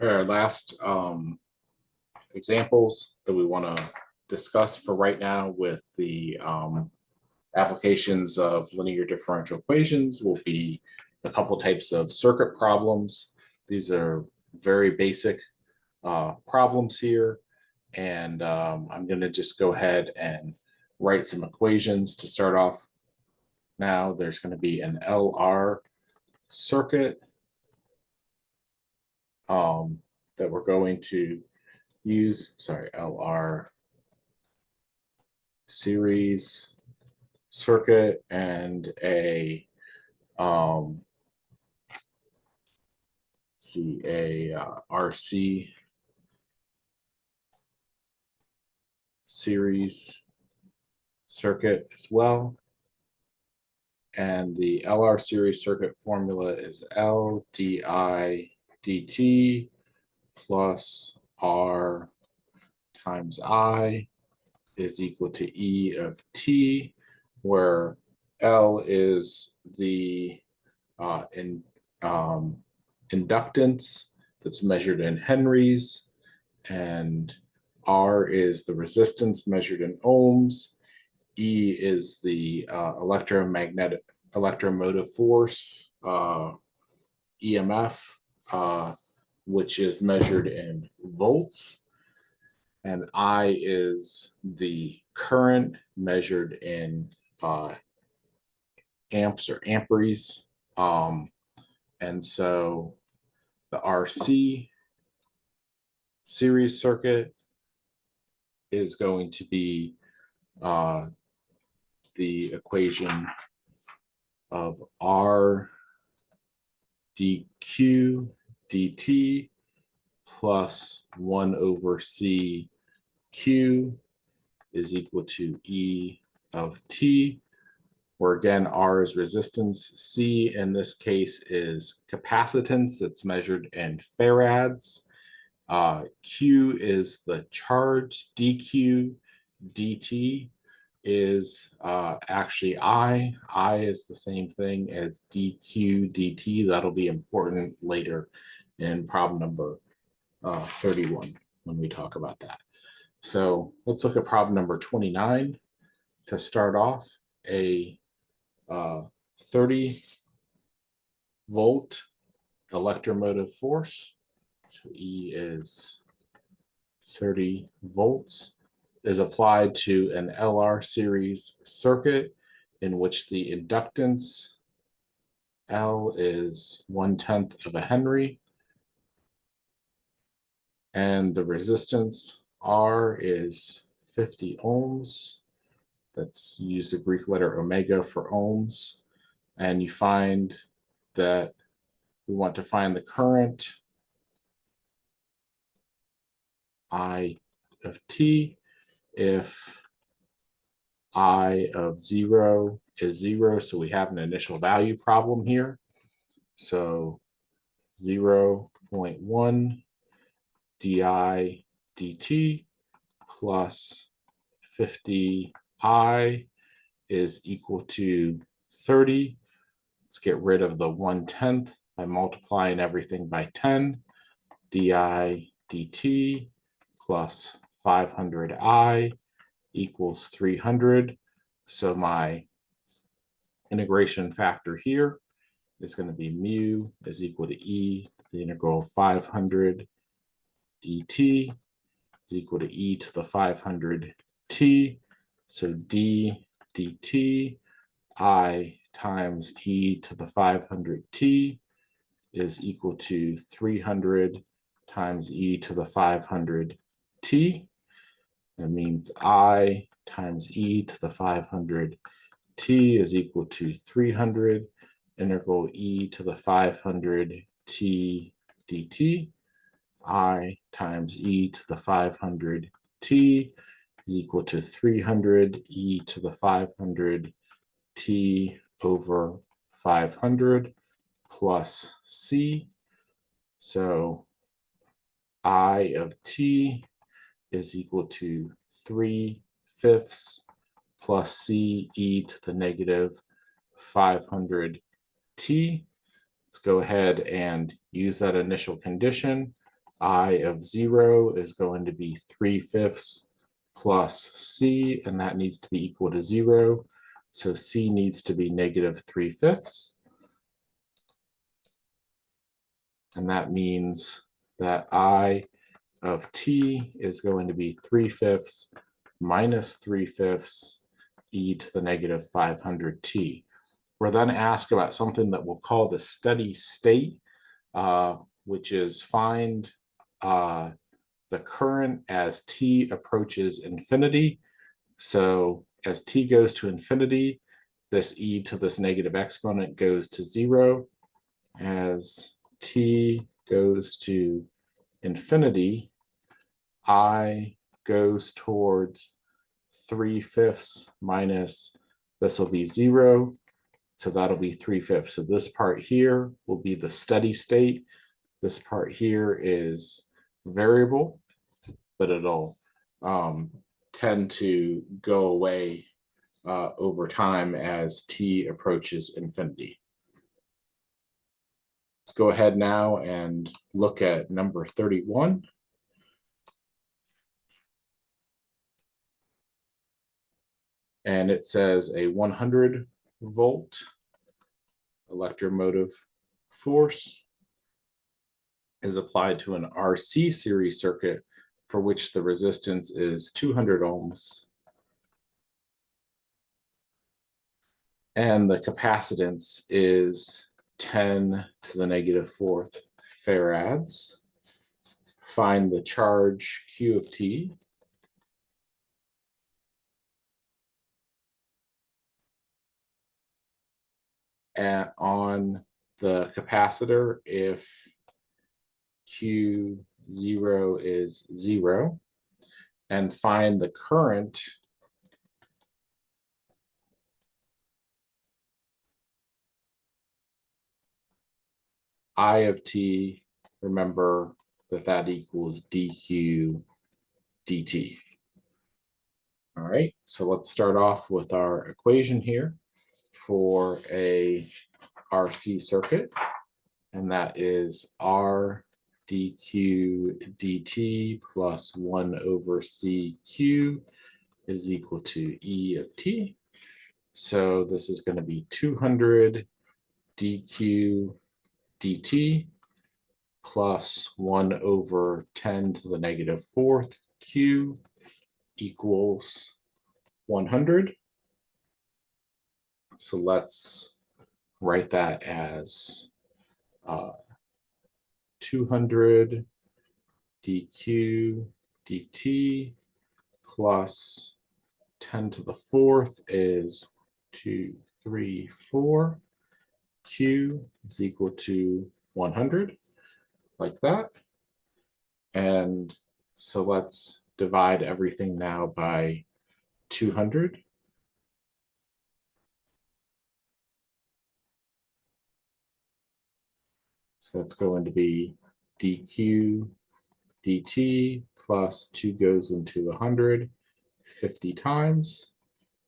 Our last examples that we want to discuss for right now with the applications of linear differential equations will be a couple types of circuit problems. These are very basic problems here, and I'm going to just go ahead and write some equations to start off. Now there's going to be an LR circuit that we're going to use, LR series circuit and a RC series circuit as well. And the LR series circuit formula is L di dt plus R times I is equal to E of t, where L is the inductance that's measured in henries, and R is the resistance measured in ohms. E is the electromotive force, EMF, which is measured in volts. And I is the current measured in amps or amperes. And so the RC series circuit is going to be the equation of R dq dt plus 1 over C Q is equal to E of t, where again R is resistance, C in this case is capacitance that's measured in farads, Q is the charge, dq dt is actually I is the same thing as dq dt. That'll be important later in problem number 31 when we talk about that. So let's look at problem number 29 to start off. A 30 volt electromotive force, so E is 30 volts, is applied to an LR series circuit in which the inductance L is 1/10 of a Henry and the resistance R is 50 ohms. That's use the Greek letter omega for ohms. And you find that we want to find the current I of t if I of 0 is 0. So we have an initial value problem here. So 0.1 di dt plus 50I is equal to 30. Let's get rid of the 1/10 by multiplying everything by 10. Di dt plus 500I equals 300. So my integration factor here is going to be mu is equal to E, the integral of 500 dt is equal to E to the 500 t. So d dt I times E to the 500 t is equal to 300 times E to the 500 t. That means I times E to the 500 t is equal to 300 integral E to the 500 t dt. I times E to the 500 t is equal to 300 E to the 500 t over 500 plus C. So I of t is equal to 3/5 plus C e to the negative 500 t. Let's go ahead and use that initial condition I of 0 is going to be 3/5 plus C, and that needs to be equal to 0. So C needs to be negative 3/5. And that means that I of t is going to be 3/5 minus 3/5 e to the negative 500t. We're then asked about something that we'll call the steady state, which is find the current as t approaches infinity. So as t goes to infinity, this e to this negative exponent goes to 0. As t goes to infinity, I goes towards 3/5 minus, this will be 0. So that'll be 3/5. So this part here will be the steady state. This part here is variable, but it'll tend to go away over time as t approaches infinity. Let's go ahead now and look at number 31. And it says a 100 volt electromotive force is applied to an RC series circuit for which the resistance is 200 ohms. And the capacitance is 10 to the negative 4th farads. Find the charge Q of t. On the capacitor if Q0 is 0, and find the current I of t. Remember that equals dq dt. All right, so let's start off with our equation here for a RC circuit, and that is R dq dt plus 1 over CQ is equal to E of t. So this is going to be 200 dq dt plus 1 over 10 to the negative 4th q equals 100. So let's write that as 200 dq dt plus 10 to the 4th is 2, 3, 4. Q is equal to 100, like that. And so let's divide everything now by 200. So that's going to be dq dt plus 2 goes into 100 50 times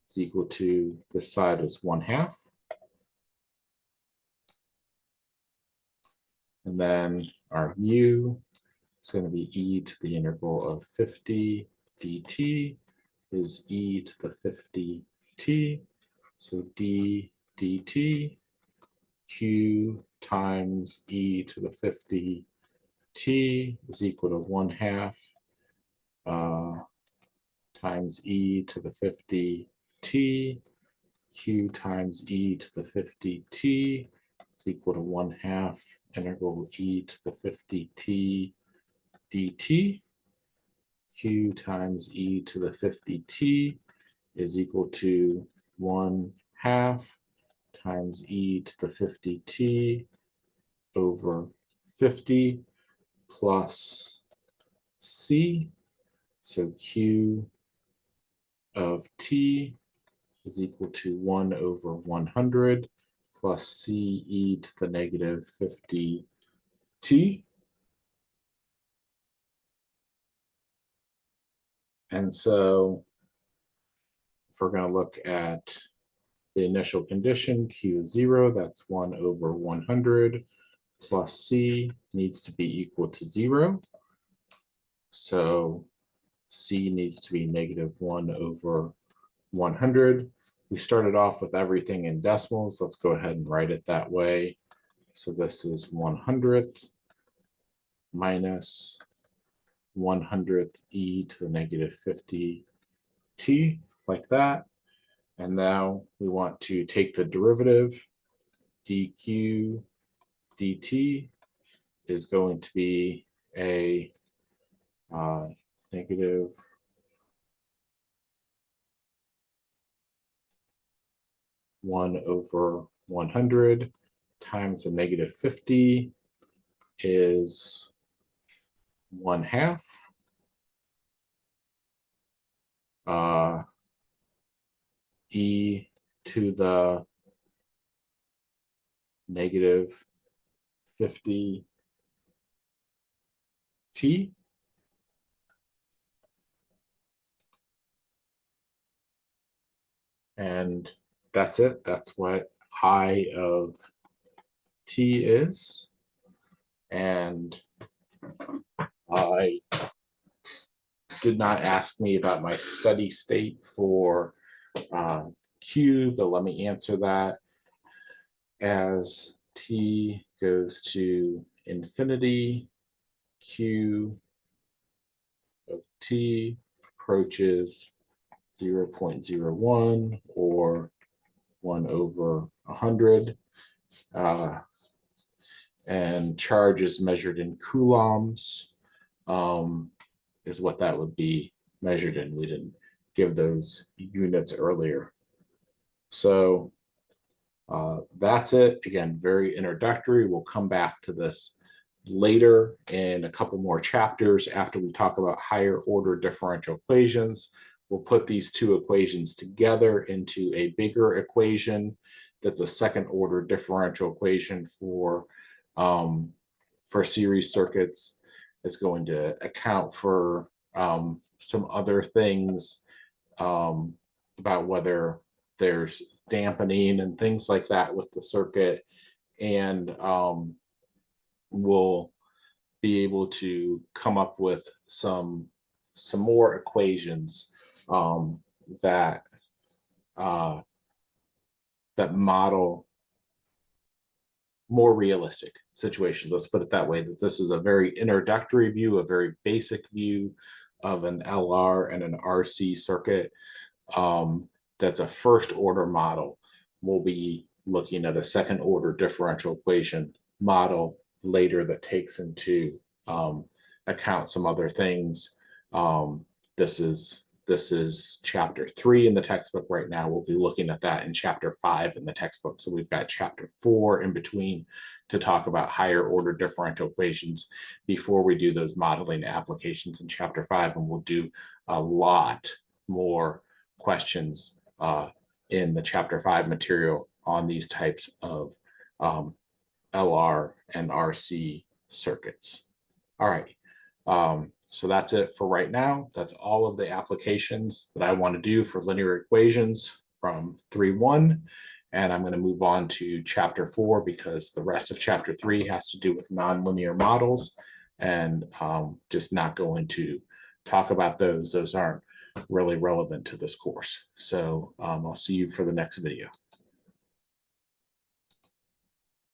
is equal to, this side is 1/2. And then our mu is going to be e to the integral of 50 dt is e to the 50 t. So d dt q times e to the 50 t is equal to 1/2 times e to the 50 t. Q times e to the 50 t is equal to 1/2 integral e to the 50 t dt. Q times e to the 50 t is equal to 1/2 times e to the 50 t over 50 plus c. So Q of t is equal to 1 over 100 plus c e to the negative 50 t. And so if we're going to look at the initial condition, Q is 0, that's 1 over 100 plus C needs to be equal to 0. So C needs to be -1 over 100. We started off with everything in decimals. Let's go ahead and write it that way. So this is 100th minus 100th e to the -50t, like that. And now we want to take the derivative. dq dt is going to be a negative 1 over 100 times a -50 is 1/2. E to the -50t. And that's it. That's what I of t is. And I did not ask me about my steady state for Q, but let me answer that. As t goes to infinity, Q of t approaches 0.01 or 1 over 100. And charge is measured in coulombs, is what that would be measured in. We didn't give those units earlier. So that's it. Again, very introductory. We'll come back to this later in a couple more chapters after we talk about higher order differential equations. We'll put these two equations together into a bigger equation that's a second order differential equation for series circuits. It's going to account for some other things about whether there's dampening and things like that with the circuit, and we'll be able to come up with some more equations that that model more realistic situations. Let's put it that way, that this is a very introductory view, a very basic view of an LR and an RC circuit. That's a first order model. We'll be looking at a second order differential equation model later that takes into account some other things. This is chapter 3 in the textbook right now. We'll be looking at that in chapter 5 in the textbook. So we've got chapter 4 in between to talk about higher order differential equations before we do those modeling applications in chapter 5. And we'll do a lot more questions in the chapter 5 material on these types of LR and RC circuits. All right. So that's it for right now. That's all of the applications that I want to do for linear equations from 3.1. And I'm going to move on to chapter 4 because the rest of chapter 3 has to do with nonlinear models, and just not going to talk about those. Those aren't really relevant to this course. So I'll see you for the next video.